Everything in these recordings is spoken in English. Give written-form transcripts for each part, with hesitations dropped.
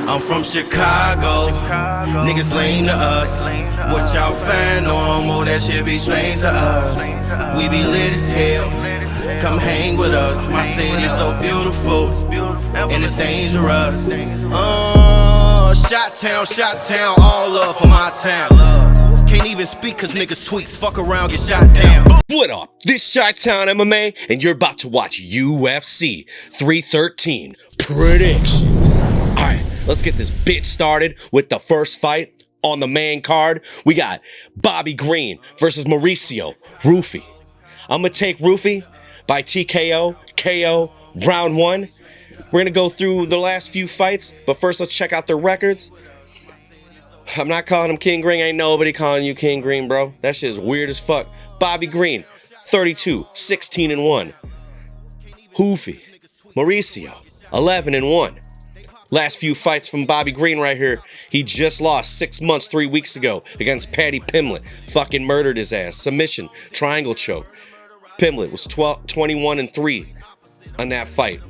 I'm from Chicago. Niggas lame to us. What y'all find normal, that shit be strange to us. We be lit as hell. Come hang with us. My city's so beautiful, and it's dangerous. Shot town, all love for my town. Can't even speak cause niggas tweaks. Fuck around, get shot down. What up? This Chi-Town MMA, and you're about to watch UFC 313 predictions. Alright, let's get this bitch started with the first fight on the main card. We got Bobby Green versus Mauricio Rufy. I'm gonna take Rufy by TKO, KO, round one. We're gonna go through the last few fights, but first let's check out their records. I'm not calling him King Green. Ain't nobody calling you King Green, bro. That shit is weird as fuck. Bobby Green, 32, 16-1. Rufy, Mauricio, 11-1. Last few fights from Bobby Green right here. He just lost 6 months, 3 weeks ago against Paddy Pimblett. Fucking murdered his ass. Submission, triangle choke. Pimblett was 21-3 on that fight.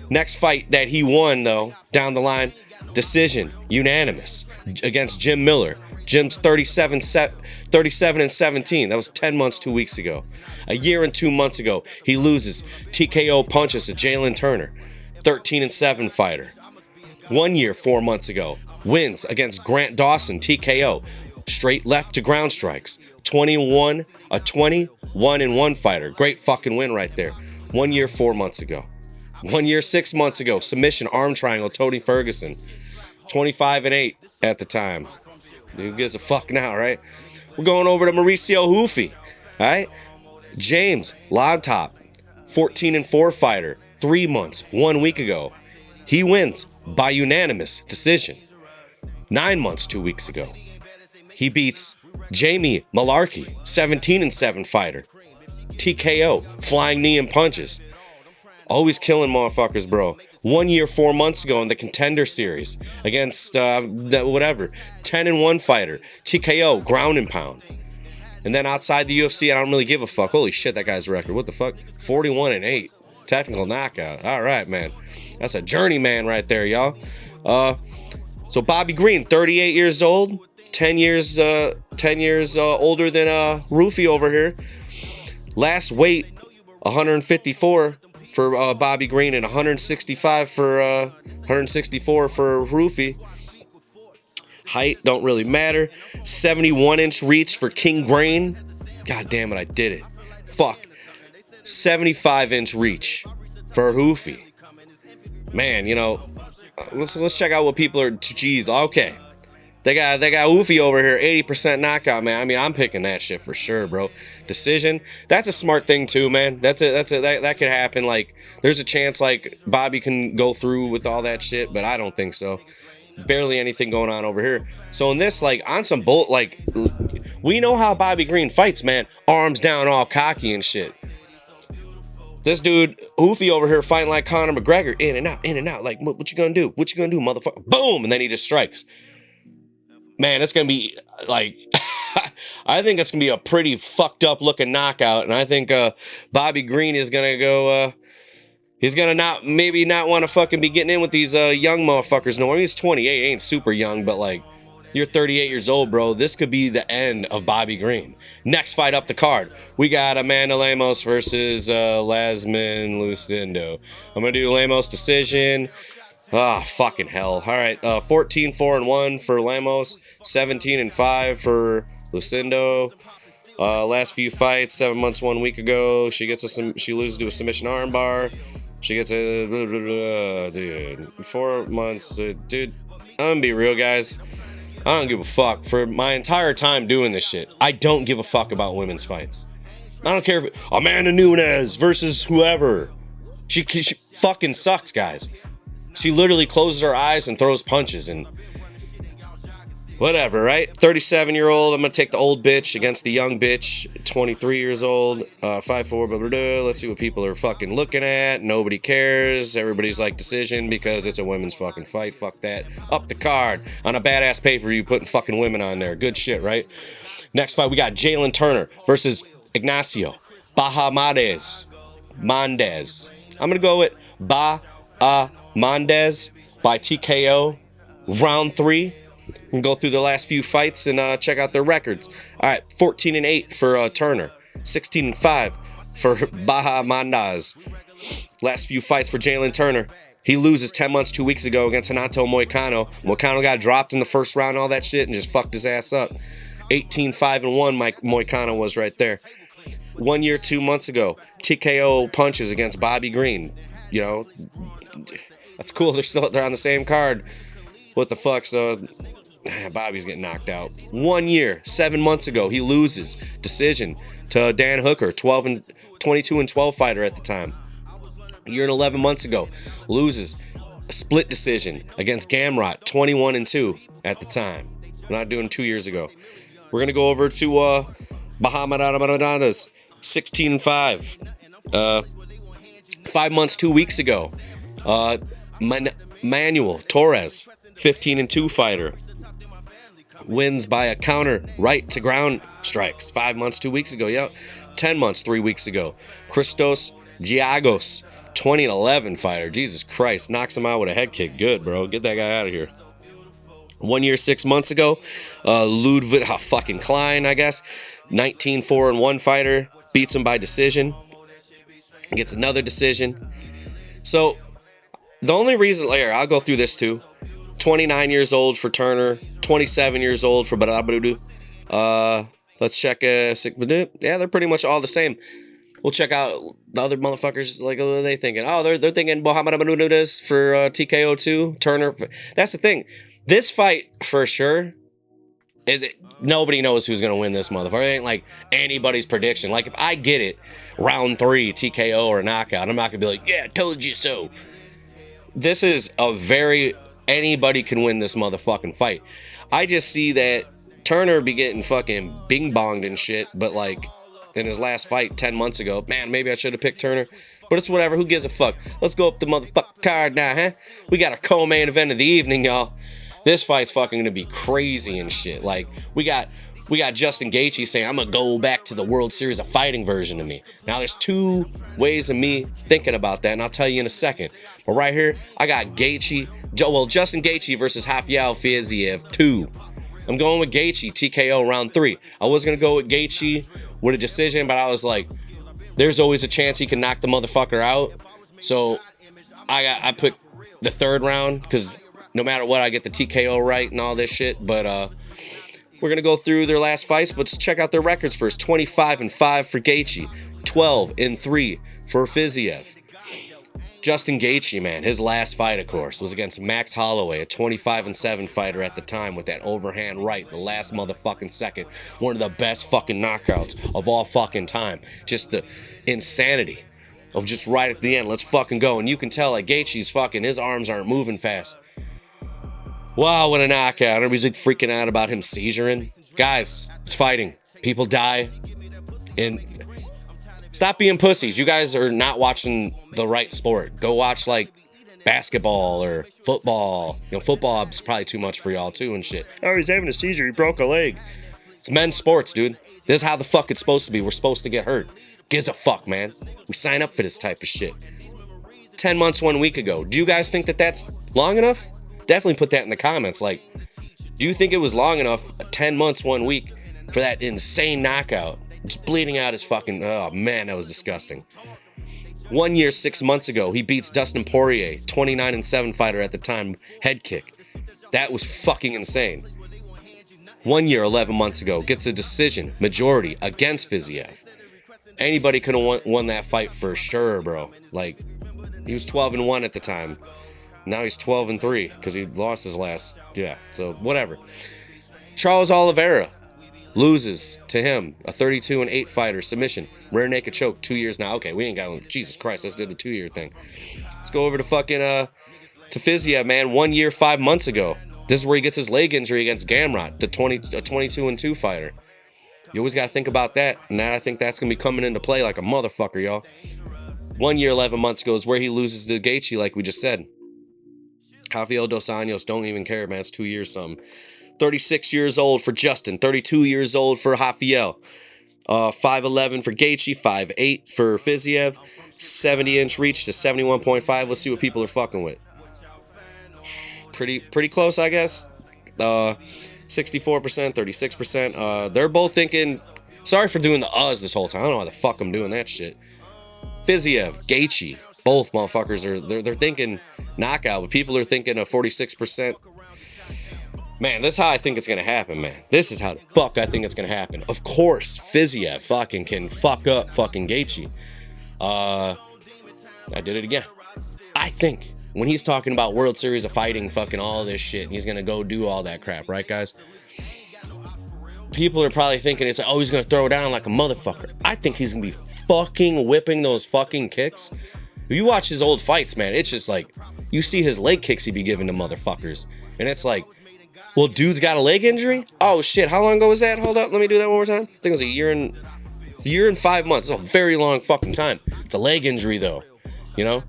Next fight that he won, though, down the line, decision, unanimous, against Jim Miller. Jim's 37-17. That was 10 months, 2 weeks ago. A year and 2 months ago, he loses TKO punches to Jalen Turner. 13-7 fighter. 1 year, 4 months ago, wins against Grant Dawson, TKO. Straight left to ground strikes. 21-1 fighter. Great fucking win right there. 1 year, 4 months ago. 1 year, 6 months ago, submission, arm triangle, Tony Ferguson. 25-8 at the time. Who gives a fuck now, right? We're going over to Mauricio Rufy, all right? James, loud top, 14-4 fighter, 3 months, 1 week ago. He wins by unanimous decision. 9 months, 2 weeks ago. He beats Jamie Malarkey, 17-7 fighter. TKO, flying knee and punches. Always killing motherfuckers, bro. 1 year, 4 months ago in the Contender Series against, 10-1 fighter. TKO, ground and pound. And then outside the UFC, I don't really give a fuck. Holy shit, that guy's record. What the fuck? 41-8. Technical knockout. All right, man. That's a journeyman right there, y'all. So Bobby Green, 38 years old. 10 years older than Rufy over here. Last weight, 154 for Bobby Green and 165 for 164 for Rufy. Height don't really matter. 71-inch reach for King Green. God damn it, I did it. Fuck. 75-inch reach for Rufy. Man, you know, let's check out what people are. Jeez, okay. They got Rufy over here, 80% knockout, man. I mean, I'm picking that shit for sure, bro. Decision. That's a smart thing too, man. That could happen. Like, there's a chance like Bobby can go through with all that shit, but I don't think so. Barely anything going on over here. So in this, like, on some bolt, like, we know how Bobby Green fights, man. Arms down, all cocky and shit. This dude, Rufy over here, fighting like Conor McGregor, in and out. Like, what you gonna do? What you gonna do, motherfucker? Boom, and then he just strikes. Man, it's gonna be like, I think it's gonna be a pretty fucked up looking knockout, and I think Bobby Green is gonna go. He's gonna not want to fucking be getting in with these young motherfuckers. No, I mean, he's 28, ain't super young, but like, you're 38 years old, bro. This could be the end of Bobby Green. Next fight up the card, we got Amanda Lemos versus Lasman Lucindo. I'm gonna do Lemos decision. Ah, fucking hell. All right, 14-4-1 for Lemos, 17-5 for Lucindo. Last few fights, 7 months, 1 week ago. She loses to a submission armbar. She gets a dude. 4 months, dude. I'm gonna be real, guys. I don't give a fuck. For my entire time doing this shit, I don't give a fuck about women's fights. I don't care if Amanda Nunes versus whoever. She fucking sucks, guys. She literally closes her eyes and throws punches and whatever, right? 37-year-old, I'm going to take the old bitch against the young bitch, 23 years old, 5'4", blah, blah, blah. Let's see what people are fucking looking at. Nobody cares. Everybody's like, decision because it's a women's fucking fight. Fuck that. Up the card on a badass pay-per-view, putting fucking women on there. Good shit, right? Next fight, we got Jalen Turner versus Ignacio Bahamondes. I'm going to go with Bahamondes by TKO. Round 3. We'll go through the last few fights and check out their records. All right, 14-8 for Turner. 16-5 for Bahamondes. Last few fights for Jalen Turner. He loses 10 months 2 weeks ago against Renato Moicano. Moicano got dropped in the first round, all that shit, and just fucked his ass up. 18-5-1 Mike Moicano was right there. 1 year, 2 months ago, TKO punches against Bobby Green. You know, that's cool. They're on the same card. What the fuck? So Bobby's getting knocked out. 1 year, 7 months ago, he loses decision to Dan Hooker, 22-12 fighter at the time. A year and 11 months ago, loses a split decision against Gamrot, 21-2 at the time. We're not doing 2 years ago. We're gonna go over to Bahamondes, 16-5. 5 months, 2 weeks ago, Manuel Torres, 15-2 fighter, wins by a counter right to ground strikes. 5 months, 2 weeks ago. Yeah, 10 months, 3 weeks ago. Christos Giagos, 20-11 fighter. Jesus Christ, knocks him out with a head kick. Good, bro. Get that guy out of here. 1 year, 6 months ago, Ludwig fucking Klein, I guess, 19-4-1 fighter, beats him by decision. Gets another decision. So the only reason, here, I'll go through this too. 29 years old for Turner, 27 years old for Barabudu. Let's check. Yeah, they're pretty much all the same. We'll check out the other motherfuckers. Like, what are they thinking? Oh, they're thinking Mohamed Abdulaziz for TKO 2. Turner. That's the thing. This fight for sure. Nobody knows who's gonna win this motherfucker. It ain't like anybody's prediction. Like if I get it, round 3 TKO or knockout, I'm not gonna be like, yeah, told you so. This is a very anybody can win this motherfucking fight. I just see that Turner be getting fucking bing bonged and shit, but like in his last fight 10 months ago, man, maybe I should have picked Turner. But it's whatever. Who gives a fuck? Let's go up the motherfucking card now, huh? We got a co-main event of the evening, y'all. This fight's fucking gonna be crazy and shit. Like we got Justin Gaethje saying I'm gonna go back to the World Series of Fighting version of me. Now there's 2 ways of me thinking about that, and I'll tell you in a second. But right here, I got Justin Gaethje versus Rafael Fiziev 2. I'm going with Gaethje TKO round 3. I was gonna go with Gaethje with a decision, but I was like, there's always a chance he can knock the motherfucker out. So I put the 3rd round because no matter what, I get the TKO right and all this shit. But we're gonna go through their last fights, but let's check out their records first. 25-5 for Gaethje, 12-3 for Fiziev. Justin Gaethje, man, his last fight, of course, was against Max Holloway, a 25-7 fighter at the time with that overhand right, the last motherfucking second. One of the best fucking knockouts of all fucking time. Just the insanity of just right at the end, let's fucking go. And you can tell, like, Gaethje's fucking, his arms aren't moving fast. Wow, what a knockout. Everybody's like freaking out about him seizuring. Guys, it's fighting. People die. And stop being pussies. You guys are not watching the right sport. Go watch like basketball or football. You know, football is probably too much for y'all too and shit. Oh, he's having a seizure. He broke a leg. It's men's sports, dude. This is how the fuck it's supposed to be. We're supposed to get hurt. Gives a fuck, man. We sign up for this type of shit. 10 months, 1 week ago. Do you guys think that that's long enough? Definitely put that in the comments. Like, do you think it was long enough, 10 months, 1 week, for that insane knockout? Just bleeding out his fucking, oh man, that was disgusting. 1 year, 6 months ago, he beats Dustin Poirier, 29-7 fighter at the time, head kick. That was fucking insane. 1 year, 11 months ago, gets a decision, majority, against Fiziev. Anybody could have won that fight for sure, bro. Like, he was 12-1 at the time. Now he's 12-3 because he lost his last, so whatever. Charles Oliveira loses to him, a 32-8 fighter, submission, rear naked choke, 2 years now. Okay, we ain't got one. Jesus Christ, let's do the 2 year thing. Let's go over to fucking to Fiziev, man. 1 year, 5 months ago. This is where he gets his leg injury against Gamrot, a 22-2 fighter. You always got to think about that, and I think that's gonna be coming into play like a motherfucker, y'all. 1 year, 11 months ago is where he loses to Gaethje, like we just said. Rafael Dos Anjos, don't even care, man. It's 2 years something. 36 years old for Justin. 32 years old for Rafael. 5'11 for Gaethje. 5'8 for Fiziev. 70-inch reach to 71.5. Let's see what people are fucking with. pretty close, I guess. 64%, 36%. They're both thinking. Sorry for doing the uhs this whole time. I don't know why the fuck I'm doing that shit. Fiziev, Gaethje, both motherfuckers are they're thinking knockout, but people are thinking a 46%. Man, this is how I think it's gonna happen, man. This is how the fuck I think it's gonna happen. Of course, Fiziev fucking can fuck up fucking Gaethje. I did it again. I think when he's talking about World Series of Fighting, fucking all this shit, and he's gonna go do all that crap, right, guys? People are probably thinking it's like, oh, he's gonna throw down like a motherfucker. I think he's gonna be fucking whipping those fucking kicks. If you watch his old fights, man, it's just like, you see his leg kicks he be giving to motherfuckers. And it's like, well, dude's got a leg injury? Oh shit, how long ago was that? Hold up, let me do that one more time. I think it was a year and 5 months. It's a very long fucking time. It's a leg injury though, you know?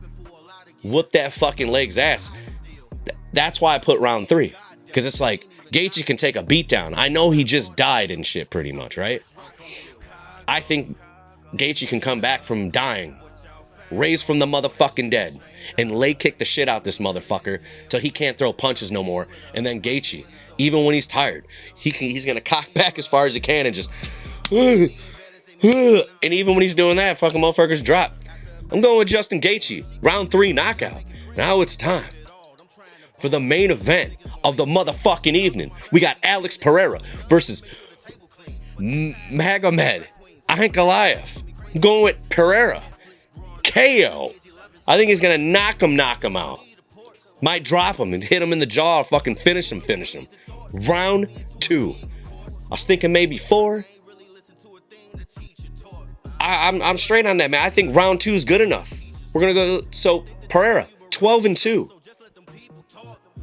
Whoop that fucking leg's ass. That's why I put round 3. Because it's like, Gaethje can take a beatdown. I know he just died and shit pretty much, right? I think Gaethje can come back from dying, raised from the motherfucking dead, and leg kick the shit out this motherfucker till he can't throw punches no more. And then Gaethje, even when he's tired, he's gonna cock back as far as he can and just and even when he's doing that, fucking motherfuckers drop. I'm going with Justin Gaethje, round 3 knockout. Now it's time for the main event of the motherfucking evening. We got Alex Pereira versus Magomed Ankalaev. I'm going with Pereira. KO. I think he's gonna knock him out. Might drop him and hit him in the jaw, fucking finish him. Round 2. I was thinking maybe 4. I'm straight on that, man. I think round 2 is good enough. We're gonna go, so Pereira, 12-2.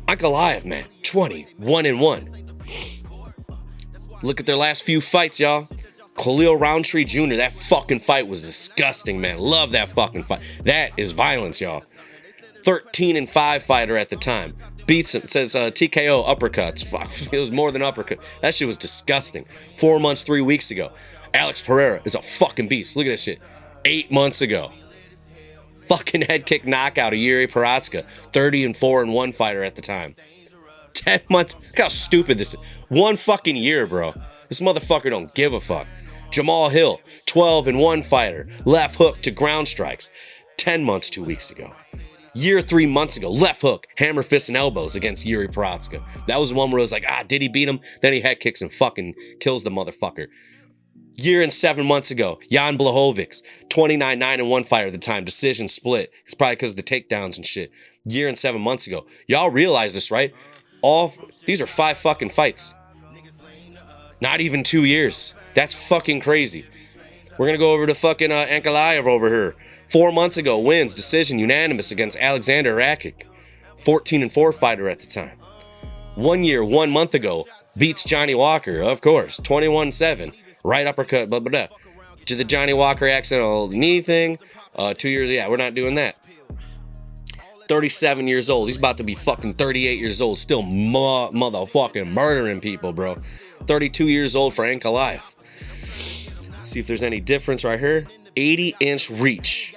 Ankalaev, man, 21-1. Look at their last few fights, y'all. Khalil Roundtree Jr., that fucking fight was disgusting, man. Love that fucking fight. That is violence, y'all. 13-5 fighter at the time. Beats him, says TKO uppercuts. Fuck, it was more than uppercut. That shit was disgusting. 4 months, 3 weeks ago. Alex Pereira is a fucking beast. Look at this shit. 8 months ago. Fucking head kick knockout of Yuri Prochazka. 30-4-1 fighter at the time. 10 months. Look how stupid this is. 1 fucking year, bro. This motherfucker don't give a fuck. Jamal Hill, 12-1 fighter. Left hook to ground strikes. 10 months, 2 weeks ago. Year 3 months ago. Left hook, hammer fists and elbows against Yuri Prochazka. That was the one where it was like, did he beat him? Then he head kicks and fucking kills the motherfucker. Year and 7 months ago, Jan Blachowicz, 29-9-1 fighter at the time, decision split. It's probably because of the takedowns and shit. Year and 7 months ago. Y'all realize this, right? These are 5 fucking fights. Not even 2 years. That's fucking crazy. We're gonna go over to fucking Ankalaev over here. 4 months ago, wins, decision, unanimous against Alexander Rakic. 14-4 fighter at the time. 1 year, 1 month ago, beats Johnny Walker, of course, 21-7. Right uppercut, blah, blah, blah. Did the Johnny Walker accidental knee thing. 2 years, yeah, we're not doing that. 37 years old. He's about to be fucking 38 years old. Still motherfucking murdering people, bro. 32 years old for Ankalaev. See if there's any difference right here. 80-inch reach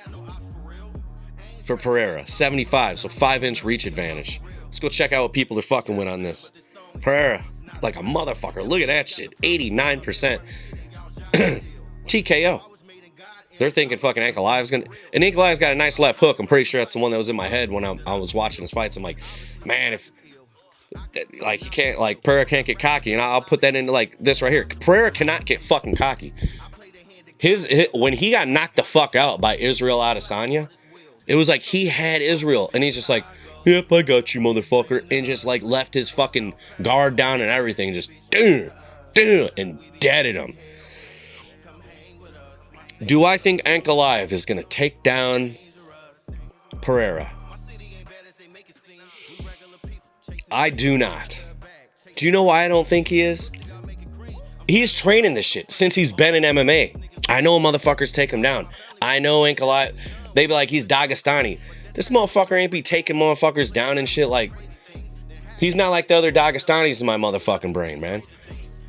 for Pereira. 75, so 5-inch reach advantage. Let's go check out what people are fucking with on this. Pereira, like a motherfucker. Look at that shit. 89%. TKO. They're thinking fucking Ankalaev's gonna... And Ankalaev's got a nice left hook. I'm pretty sure that's the one that was in my head when I was watching his fights. I'm like, man, if... Like, you can't... Like, Pereira can't get cocky. And I'll put that into, like, this right here. Pereira cannot get fucking cocky. When he got knocked the fuck out by Israel Adesanya, it was like he had Israel. And he's just like, yep, I got you, motherfucker. And just, like, left his fucking guard down and everything. Just... and deaded him. Do I think Ankalaev is going to take down Pereira? I do not. Do you know why I don't think he is? He's training this shit since he's been in MMA. I know motherfuckers take him down. I know Ankalaev, they be like, he's Dagestani. This motherfucker ain't be taking motherfuckers down and shit. Like, he's not like the other Dagestanis in my motherfucking brain, man.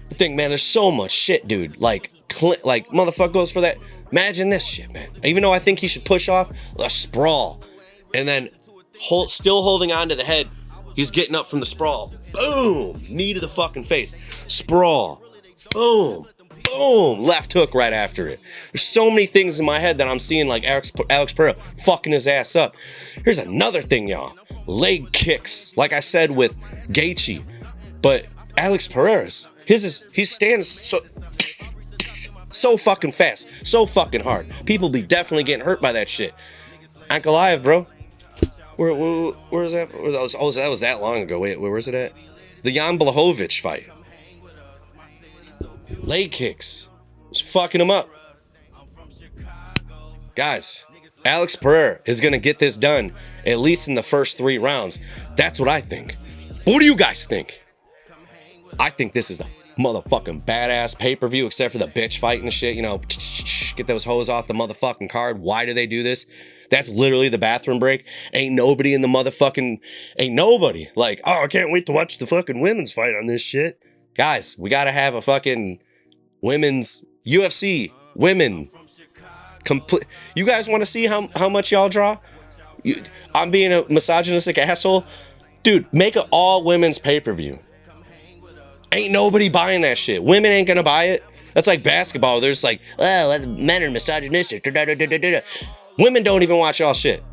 I think, man, there's so much shit, dude. Like motherfucker goes for that. Imagine this shit, man. Even though I think he should push off a sprawl and then still holding on to the head, He's getting up from the sprawl. Boom! Knee to the fucking face. Sprawl. Boom. Boom! Left hook right after it. There's so many things in my head that I'm seeing like Alex Pereira fucking his ass up. Here's another thing, y'all. Leg kicks. Like I said with Gaethje. But Alex Pereira's, he stands so fucking fast. So fucking hard. People be definitely getting hurt by that shit. Ankalaev, bro. Where's that? Oh, that was that long ago. Wait, where was it at? The Jan Blachowicz fight. Leg kicks. Was fucking him up. Guys, Alex Pereira is going to get this done at least in the first 3 rounds. That's what I think. But what do you guys think? I think this is the motherfucking badass pay-per-view, except for the bitch fight and shit. You know, get those hoes off the motherfucking card. Why do they do this? That's literally the bathroom break. Ain't nobody in the motherfucking... Ain't nobody. Like, oh, I can't wait to watch the fucking women's fight on this shit. Guys, we got to have a fucking... women's UFC women complete. You guys want to see how much y'all draw? I'm being a misogynistic asshole, dude. Make an all women's pay-per-view. Ain't nobody buying that shit. Women ain't gonna buy it. That's like basketball. There's like, oh, men are misogynistic. Women don't even watch y'all shit.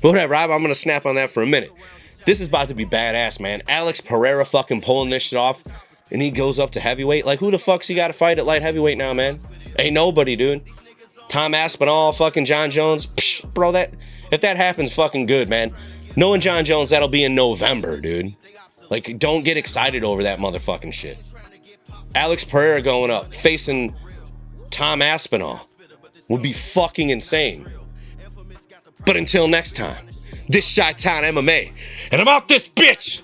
But whatever. I'm gonna snap on that for a minute. This is about to be badass, man. Alex Pereira fucking pulling this shit off. And he goes up to heavyweight. Like, who the fuck's he got to fight at light heavyweight now, man? Ain't nobody, dude. Tom Aspinall, fucking John Jones. Psh, bro, if that happens, fucking good, man. Knowing John Jones, that'll be in November, dude. Like, don't get excited over that motherfucking shit. Alex Pereira going up, facing Tom Aspinall would be fucking insane. But until next time, this Chi-Town MMA, and I'm out this bitch!